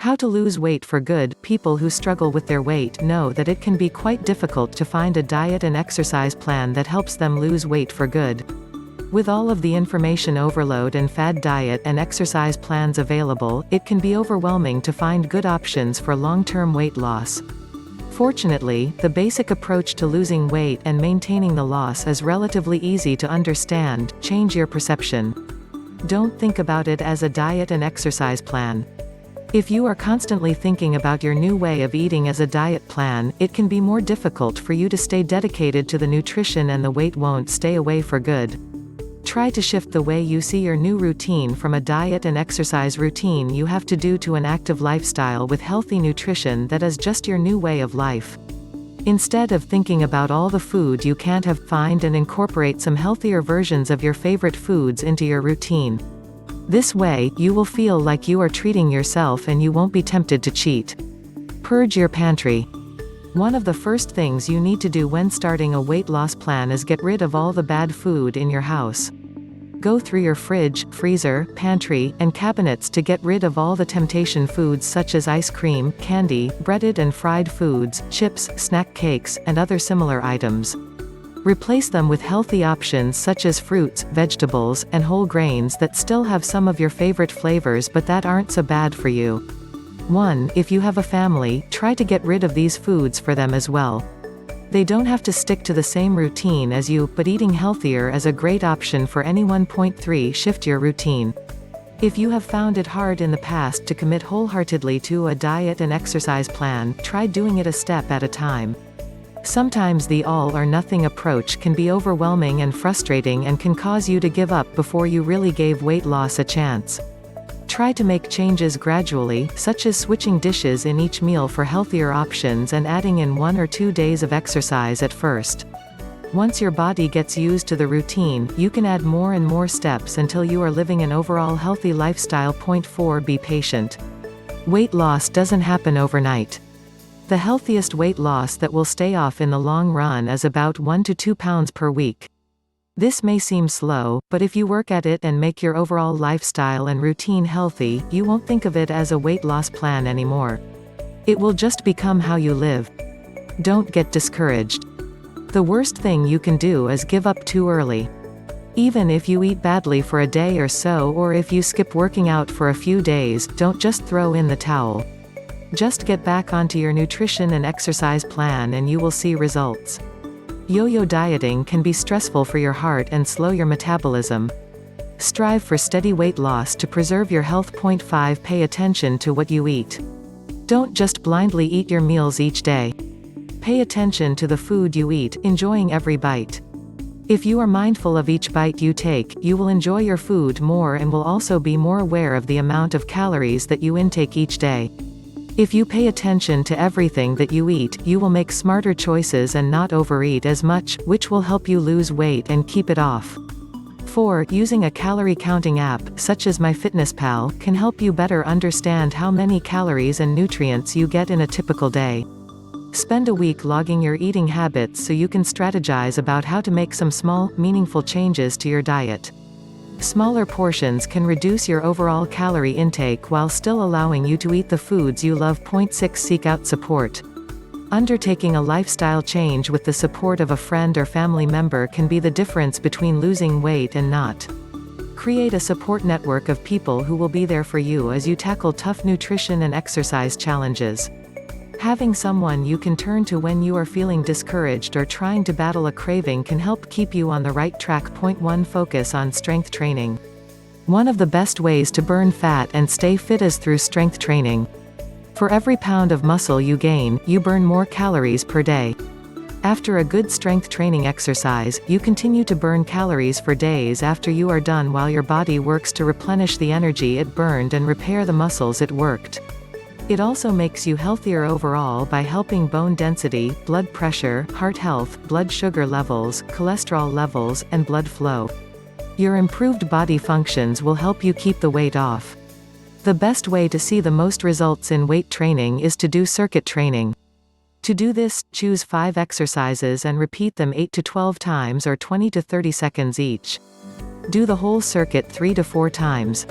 How to lose weight for good. People who struggle with their weight know that it can be quite difficult to find a diet and exercise plan that helps them lose weight for good. With all of the information overload and fad diet and exercise plans available, it can be overwhelming to find good options for long-term weight loss. Fortunately, the basic approach to losing weight and maintaining the loss is relatively easy to understand. Change your perception. Don't think about it as a diet and exercise plan. If you are constantly thinking about your new way of eating as a diet plan, it can be more difficult for you to stay dedicated to the nutrition, and the weight won't stay away for good. Try to shift the way you see your new routine from a diet and exercise routine you have to do to an active lifestyle with healthy nutrition that is just your new way of life. Instead of thinking about all the food you can't have, find and incorporate some healthier versions of your favorite foods into your routine. This way, you will feel like you are treating yourself and you won't be tempted to cheat. Purge your pantry. One of the first things you need to do when starting a weight loss plan is get rid of all the bad food in your house. Go through your fridge, freezer, pantry, and cabinets to get rid of all the temptation foods such as ice cream, candy, breaded and fried foods, chips, snack cakes, and other similar items. Replace them with healthy options such as fruits, vegetables, and whole grains that still have some of your favorite flavors but that aren't so bad for you. 1. If you have a family, try to get rid of these foods for them as well. They don't have to stick to the same routine as you, but eating healthier is a great option for anyone. 3. Shift your routine. If you have found it hard in the past to commit wholeheartedly to a diet and exercise plan, try doing it a step at a time. Sometimes the all-or-nothing approach can be overwhelming and frustrating and can cause you to give up before you really gave weight loss a chance. Try to make changes gradually, such as switching dishes in each meal for healthier options and adding in 1 or 2 days of exercise at first. Once your body gets used to the routine, you can add more and more steps until you are living an overall healthy lifestyle. 4. Be patient. Weight loss doesn't happen overnight. The healthiest weight loss that will stay off in the long run is about 1 to 2 pounds per week. This may seem slow, but if you work at it and make your overall lifestyle and routine healthy, you won't think of it as a weight loss plan anymore. It will just become how you live. Don't get discouraged. The worst thing you can do is give up too early. Even if you eat badly for a day or so, or if you skip working out for a few days, don't just throw in the towel. Just get back onto your nutrition and exercise plan and you will see results. Yo-yo dieting can be stressful for your heart and slow your metabolism. Strive for steady weight loss to preserve your health. 5. Pay attention to what you eat. Don't just blindly eat your meals each day. Pay attention to the food you eat, enjoying every bite. If you are mindful of each bite you take, you will enjoy your food more and will also be more aware of the amount of calories that you intake each day. If you pay attention to everything that you eat, you will make smarter choices and not overeat as much, which will help you lose weight and keep it off. 4. Using a calorie counting app, such as MyFitnessPal, can help you better understand how many calories and nutrients you get in a typical day. Spend a week logging your eating habits so you can strategize about how to make some small, meaningful changes to your diet. Smaller portions can reduce your overall calorie intake while still allowing you to eat the foods you love. 6. Seek out support. Undertaking a lifestyle change with the support of a friend or family member can be the difference between losing weight and not. Create a support network of people who will be there for you as you tackle tough nutrition and exercise challenges. Having someone you can turn to when you are feeling discouraged or trying to battle a craving can help keep you on the right track. 1. Focus on strength training. One of the best ways to burn fat and stay fit is through strength training. For every pound of muscle you gain, you burn more calories per day. After a good strength training exercise, you continue to burn calories for days after you are done while your body works to replenish the energy it burned and repair the muscles it worked. It also makes you healthier overall by helping bone density, blood pressure, heart health, blood sugar levels, cholesterol levels, and blood flow. Your improved body functions will help you keep the weight off. The best way to see the most results in weight training is to do circuit training. To do this, choose 5 exercises and repeat them 8 to 12 times or 20 to 30 seconds each. Do the whole circuit 3 to 4 times.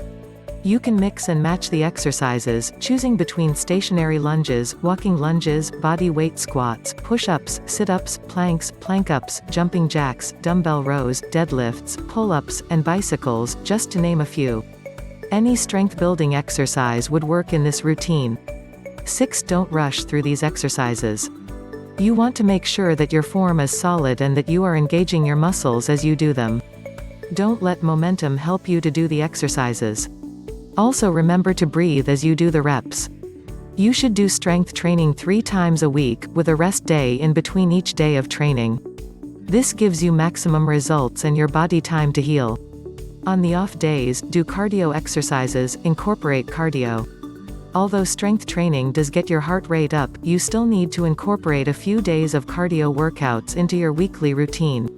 You can mix and match the exercises, choosing between stationary lunges, walking lunges, body weight squats, push-ups, sit-ups, planks, plank-ups, jumping jacks, dumbbell rows, deadlifts, pull-ups, and bicycles, just to name a few. Any strength-building exercise would work in this routine. 6. Don't rush through these exercises. You want to make sure that your form is solid and that you are engaging your muscles as you do them. Don't let momentum help you to do the exercises. Also remember to breathe as you do the reps. You should do strength training 3 times a week, with a rest day in between each day of training. This gives you maximum results and your body time to heal. On the off days, do cardio exercises, incorporate cardio. Although strength training does get your heart rate up, you still need to incorporate a few days of cardio workouts into your weekly routine.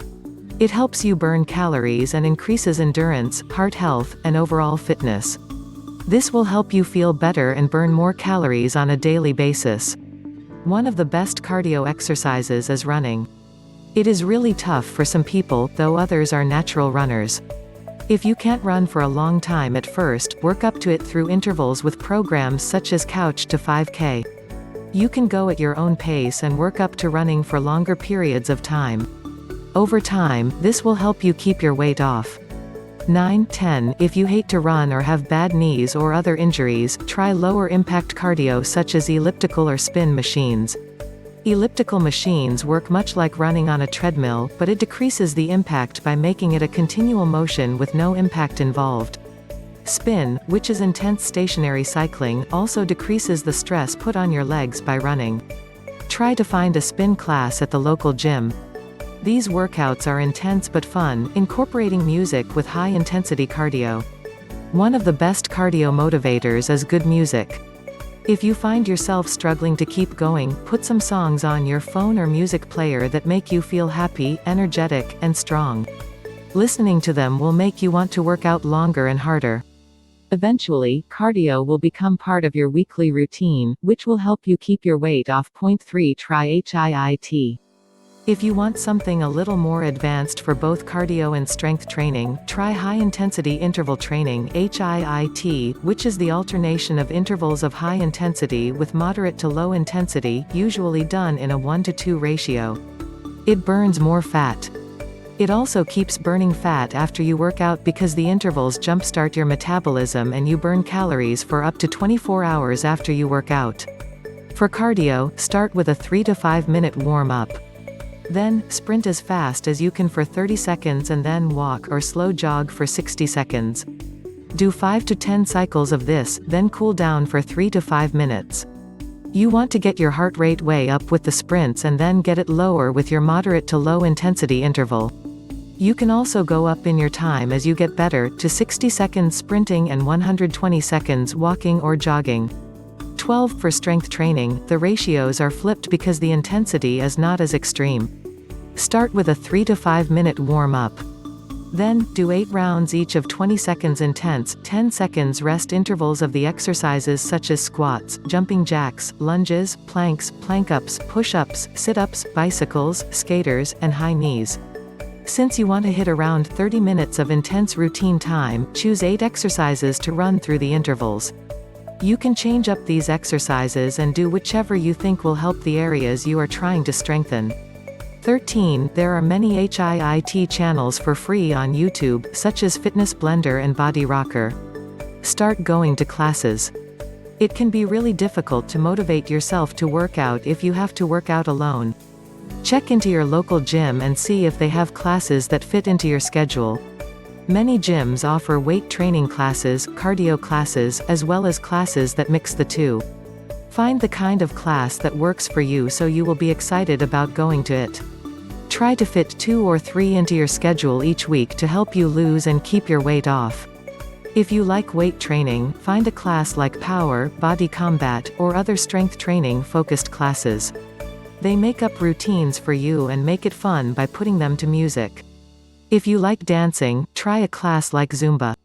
It helps you burn calories and increases endurance, heart health, and overall fitness. This will help you feel better and burn more calories on a daily basis. One of the best cardio exercises is running. It is really tough for some people, though others are natural runners. If you can't run for a long time at first, work up to it through intervals with programs such as Couch to 5K. You can go at your own pace and work up to running for longer periods of time. Over time, this will help you keep your weight off. 9. 10. If you hate to run or have bad knees or other injuries, try lower impact cardio such as elliptical or spin machines. Elliptical machines work much like running on a treadmill, but it decreases the impact by making it a continual motion with no impact involved. Spin, which is intense stationary cycling, also decreases the stress put on your legs by running. Try to find a spin class at the local gym. These workouts are intense but fun, incorporating music with high-intensity cardio. One of the best cardio motivators is good music. If you find yourself struggling to keep going, put some songs on your phone or music player that make you feel happy, energetic, and strong. Listening to them will make you want to work out longer and harder. Eventually, cardio will become part of your weekly routine, which will help you keep your weight off. 3. Try HIIT. If you want something a little more advanced for both cardio and strength training, try high-intensity interval training (HIIT), which is the alternation of intervals of high intensity with moderate to low intensity, usually done in a 1:2 ratio. It burns more fat. It also keeps burning fat after you work out because the intervals jumpstart your metabolism and you burn calories for up to 24 hours after you work out. For cardio, start with a 3 to 5 minute warm-up. Then, sprint as fast as you can for 30 seconds and then walk or slow jog for 60 seconds. Do 5 to 10 cycles of this, then cool down for 3 to 5 minutes. You want to get your heart rate way up with the sprints and then get it lower with your moderate to low intensity interval. You can also go up in your time as you get better, to 60 seconds sprinting and 120 seconds walking or jogging. 12. For strength training, the ratios are flipped because the intensity is not as extreme. Start with a 3 to 5 minute warm-up. Then, do 8 rounds each of 20 seconds intense, 10 seconds rest intervals of the exercises such as squats, jumping jacks, lunges, planks, plank-ups, push-ups, sit-ups, bicycles, skaters, and high knees. Since you want to hit around 30 minutes of intense routine time, choose 8 exercises to run through the intervals. You can change up these exercises and do whichever you think will help the areas you are trying to strengthen. 13. There are many HIIT channels for free on YouTube, such as Fitness Blender and Body Rocker. Start going to classes. It can be really difficult to motivate yourself to work out if you have to work out alone. Check into your local gym and see if they have classes that fit into your schedule. Many gyms offer weight training classes, cardio classes, as well as classes that mix the two. Find the kind of class that works for you so you will be excited about going to it. Try to fit 2 or 3 into your schedule each week to help you lose and keep your weight off. If you like weight training, find a class like Power, Body Combat, or other strength training focused classes. They make up routines for you and make it fun by putting them to music. If you like dancing, try a class like Zumba.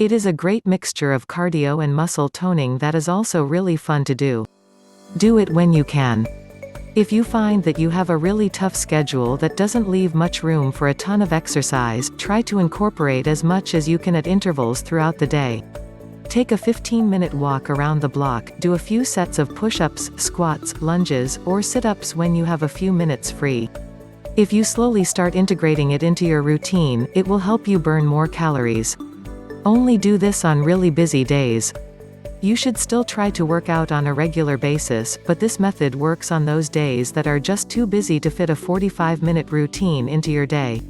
It is a great mixture of cardio and muscle toning that is also really fun to do. Do it when you can. If you find that you have a really tough schedule that doesn't leave much room for a ton of exercise, try to incorporate as much as you can at intervals throughout the day. Take a 15-minute walk around the block, do a few sets of push-ups, squats, lunges, or sit-ups when you have a few minutes free. If you slowly start integrating it into your routine, it will help you burn more calories. Only do this on really busy days. You should still try to work out on a regular basis, but this method works on those days that are just too busy to fit a 45-minute routine into your day.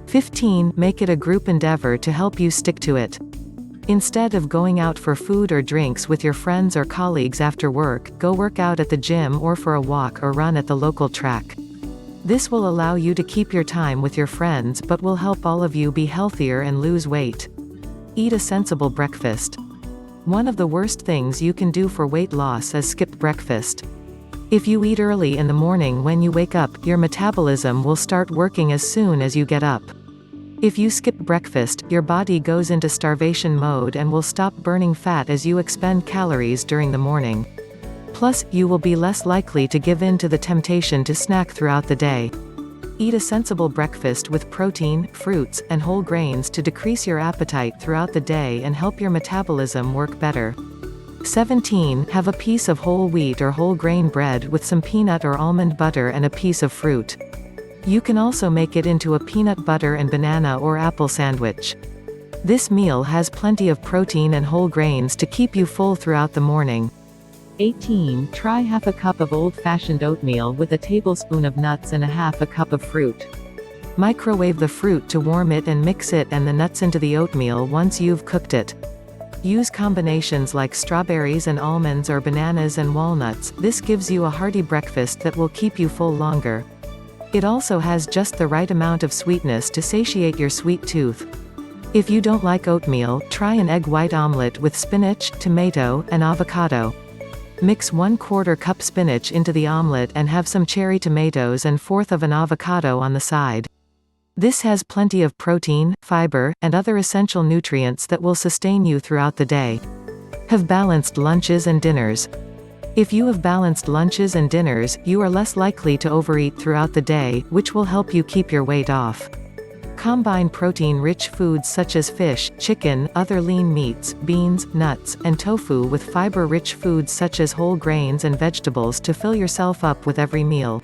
15. Make it a group endeavor to help you stick to it. Instead of going out for food or drinks with your friends or colleagues after work, go work out at the gym or for a walk or run at the local track. This will allow you to keep your time with your friends but will help all of you be healthier and lose weight. Eat a sensible breakfast. One of the worst things you can do for weight loss is skip breakfast. If you eat early in the morning when you wake up, your metabolism will start working as soon as you get up. If you skip breakfast, your body goes into starvation mode and will stop burning fat as you expend calories during the morning. Plus, you will be less likely to give in to the temptation to snack throughout the day. Eat a sensible breakfast with protein, fruits, and whole grains to decrease your appetite throughout the day and help your metabolism work better. 17. Have a piece of whole wheat or whole grain bread with some peanut or almond butter and a piece of fruit. You can also make it into a peanut butter and banana or apple sandwich. This meal has plenty of protein and whole grains to keep you full throughout the morning. 18. Try half a cup of Old Fashioned Oatmeal with a tablespoon of nuts and a half a cup of fruit. Microwave the fruit to warm it and mix it and the nuts into the oatmeal once you've cooked it. Use combinations like strawberries and almonds or bananas and walnuts. This gives you a hearty breakfast that will keep you full longer. It also has just the right amount of sweetness to satiate your sweet tooth. If you don't like oatmeal, try an egg white omelette with spinach, tomato, and avocado. Mix 1/4 cup spinach into the omelette and have some cherry tomatoes and 1/4 of an avocado on the side. This has plenty of protein, fiber, and other essential nutrients that will sustain you throughout the day. Have balanced lunches and dinners. If you have balanced lunches and dinners, you are less likely to overeat throughout the day, which will help you keep your weight off. Combine protein-rich foods such as fish, chicken, other lean meats, beans, nuts, and tofu with fiber-rich foods such as whole grains and vegetables to fill yourself up with every meal.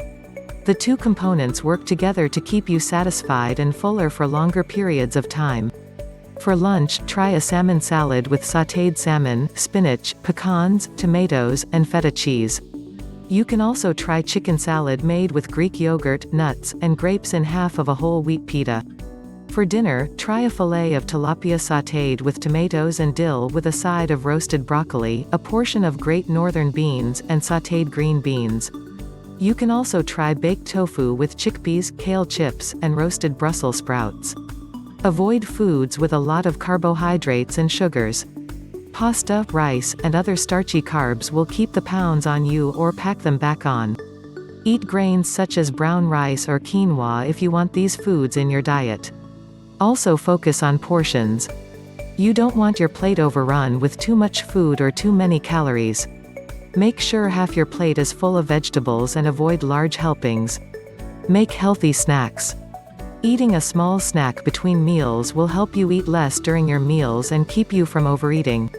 The two components work together to keep you satisfied and fuller for longer periods of time. For lunch, try a salmon salad with sautéed salmon, spinach, pecans, tomatoes, and feta cheese. You can also try chicken salad made with Greek yogurt, nuts, and grapes in half of a whole wheat pita. For dinner, try a fillet of tilapia sautéed with tomatoes and dill with a side of roasted broccoli, a portion of Great Northern beans, and sautéed green beans. You can also try baked tofu with chickpeas, kale chips, and roasted Brussels sprouts. Avoid foods with a lot of carbohydrates and sugars. Pasta, rice, and other starchy carbs will keep the pounds on you or pack them back on. Eat grains such as brown rice or quinoa if you want these foods in your diet. Also focus on portions. You don't want your plate overrun with too much food or too many calories. Make sure half your plate is full of vegetables and avoid large helpings. Make healthy snacks. Eating a small snack between meals will help you eat less during your meals and keep you from overeating.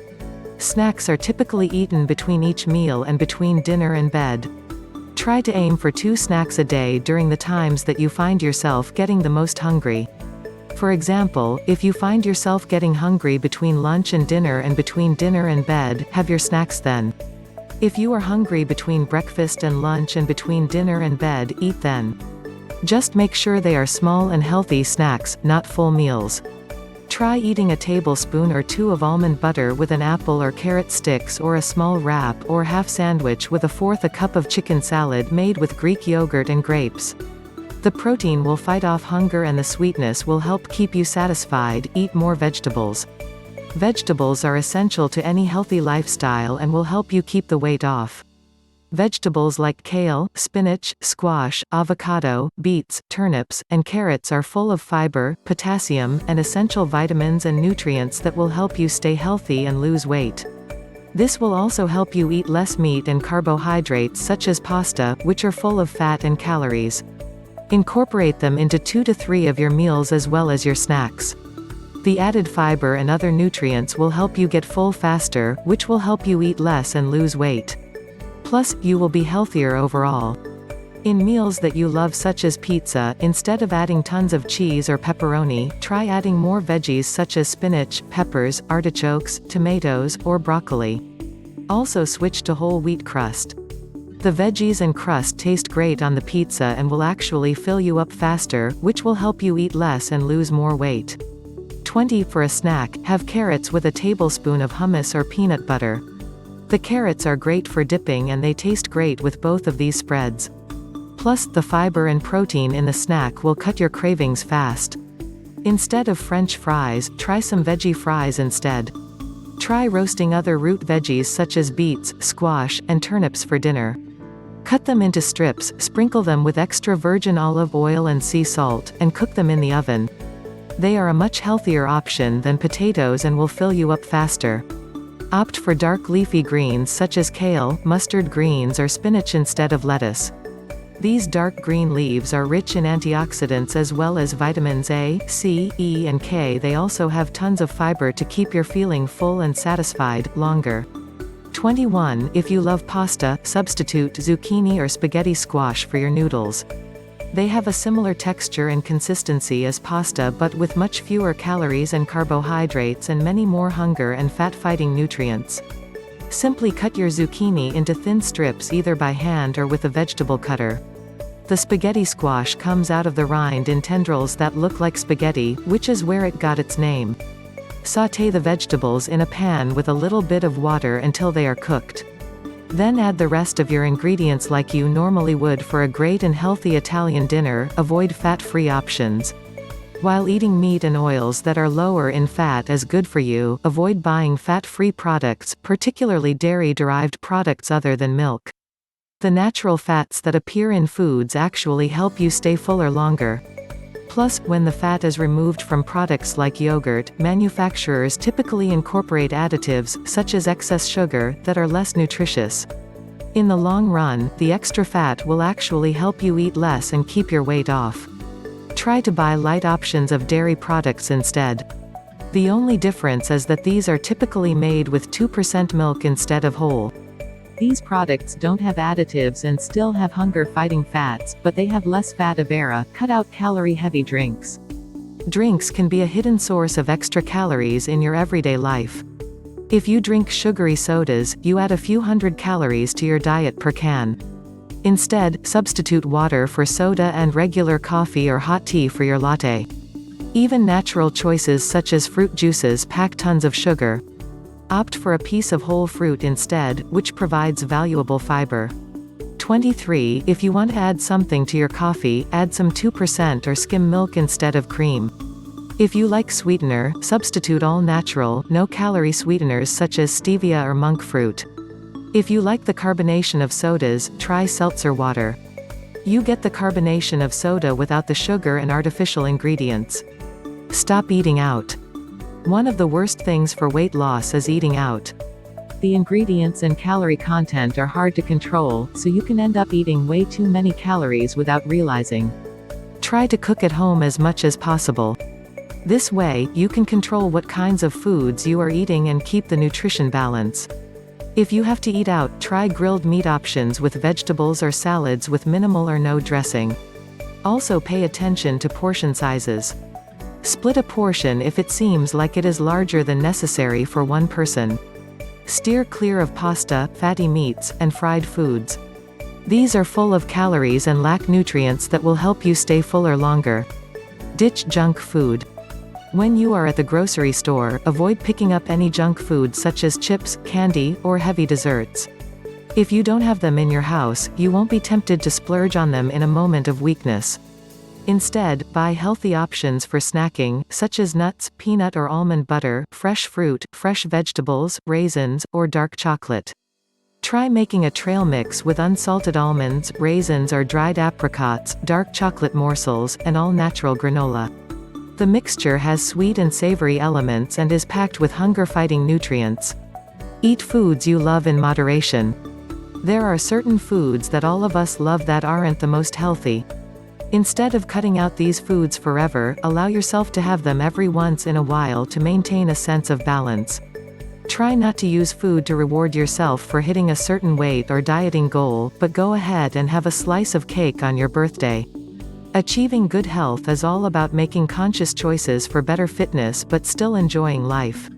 Snacks are typically eaten between each meal and between dinner and bed. Try to aim for 2 snacks a day during the times that you find yourself getting the most hungry. For example, if you find yourself getting hungry between lunch and dinner and between dinner and bed, have your snacks then. If you are hungry between breakfast and lunch and between dinner and bed, eat then. Just make sure they are small and healthy snacks, not full meals. Try eating a tablespoon or 2 of almond butter with an apple or carrot sticks or a small wrap or half sandwich with 1/4 a cup of chicken salad made with Greek yogurt and grapes. The protein will fight off hunger and the sweetness will help keep you satisfied. Eat more vegetables. Vegetables are essential to any healthy lifestyle and will help you keep the weight off. Vegetables like kale, spinach, squash, avocado, beets, turnips, and carrots are full of fiber, potassium, and essential vitamins and nutrients that will help you stay healthy and lose weight. This will also help you eat less meat and carbohydrates such as pasta, which are full of fat and calories. Incorporate them into 2 to 3 of your meals as well as your snacks. The added fiber and other nutrients will help you get full faster, which will help you eat less and lose weight. Plus, you will be healthier overall. In meals that you love such as pizza, instead of adding tons of cheese or pepperoni, try adding more veggies such as spinach, peppers, artichokes, tomatoes, or broccoli. Also switch to whole wheat crust. The veggies and crust taste great on the pizza and will actually fill you up faster, which will help you eat less and lose more weight. 20. For a snack, have carrots with a tablespoon of hummus or peanut butter. The carrots are great for dipping and they taste great with both of these spreads. Plus, the fiber and protein in the snack will cut your cravings fast. Instead of French fries, try some veggie fries instead. Try roasting other root veggies such as beets, squash, and turnips for dinner. Cut them into strips, sprinkle them with extra virgin olive oil and sea salt, and cook them in the oven. They are a much healthier option than potatoes and will fill you up faster. Opt for dark leafy greens such as kale, mustard greens or spinach instead of lettuce. These dark green leaves are rich in antioxidants as well as vitamins A, C, E and K. They also have tons of fiber to keep your feeling full and satisfied longer. 21. If you love pasta, substitute zucchini or spaghetti squash for your noodles. They have a similar texture and consistency as pasta but with much fewer calories and carbohydrates and many more hunger and fat-fighting nutrients. Simply cut your zucchini into thin strips either by hand or with a vegetable cutter. The spaghetti squash comes out of the rind in tendrils that look like spaghetti, which is where it got its name. Sauté the vegetables in a pan with a little bit of water until they are cooked. Then add the rest of your ingredients like you normally would for a great and healthy Italian dinner. Avoid fat-free options. While eating meat and oils that are lower in fat is good for you, avoid buying fat-free products, particularly dairy-derived products other than milk. The natural fats that appear in foods actually help you stay fuller longer. Plus, when the fat is removed from products like yogurt, manufacturers typically incorporate additives, such as excess sugar, that are less nutritious. In the long run, the extra fat will actually help you eat less and keep your weight off. Try to buy light options of dairy products instead. The only difference is that these are typically made with 2% milk instead of whole. These products don't have additives and still have hunger-fighting fats, but they have less fat. Cut out calorie-heavy drinks. Drinks can be a hidden source of extra calories in your everyday life. If you drink sugary sodas, you add a few hundred calories to your diet per can. Instead, substitute water for soda and regular coffee or hot tea for your latte. Even natural choices such as fruit juices pack tons of sugar. Opt for a piece of whole fruit instead, which provides valuable fiber. 23. If you want to add something to your coffee, add some 2% or skim milk instead of cream. If you like sweetener, substitute all natural, no-calorie sweeteners such as stevia or monk fruit. If you like the carbonation of sodas, try seltzer water. You get the carbonation of soda without the sugar and artificial ingredients. Stop eating out. One of the worst things for weight loss is eating out. The ingredients and calorie content are hard to control, so you can end up eating way too many calories without realizing. Try to cook at home as much as possible. This way, you can control what kinds of foods you are eating and keep the nutrition balance. If you have to eat out, try grilled meat options with vegetables or salads with minimal or no dressing. Also pay attention to portion sizes. Split a portion if it seems like it is larger than necessary for one person. Steer clear of pasta, fatty meats, and fried foods. These are full of calories and lack nutrients that will help you stay fuller longer. Ditch junk food. When you are at the grocery store, avoid picking up any junk food such as chips, candy, or heavy desserts. If you don't have them in your house, you won't be tempted to splurge on them in a moment of weakness. Instead, buy healthy options for snacking, such as nuts, peanut or almond butter, fresh fruit, fresh vegetables, raisins, or dark chocolate. Try making a trail mix with unsalted almonds, raisins or dried apricots, dark chocolate morsels, and all-natural granola. The mixture has sweet and savory elements and is packed with hunger-fighting nutrients. Eat foods you love in moderation. There are certain foods that all of us love that aren't the most healthy. Instead of cutting out these foods forever, allow yourself to have them every once in a while to maintain a sense of balance. Try not to use food to reward yourself for hitting a certain weight or dieting goal, but go ahead and have a slice of cake on your birthday. Achieving good health is all about making conscious choices for better fitness but still enjoying life.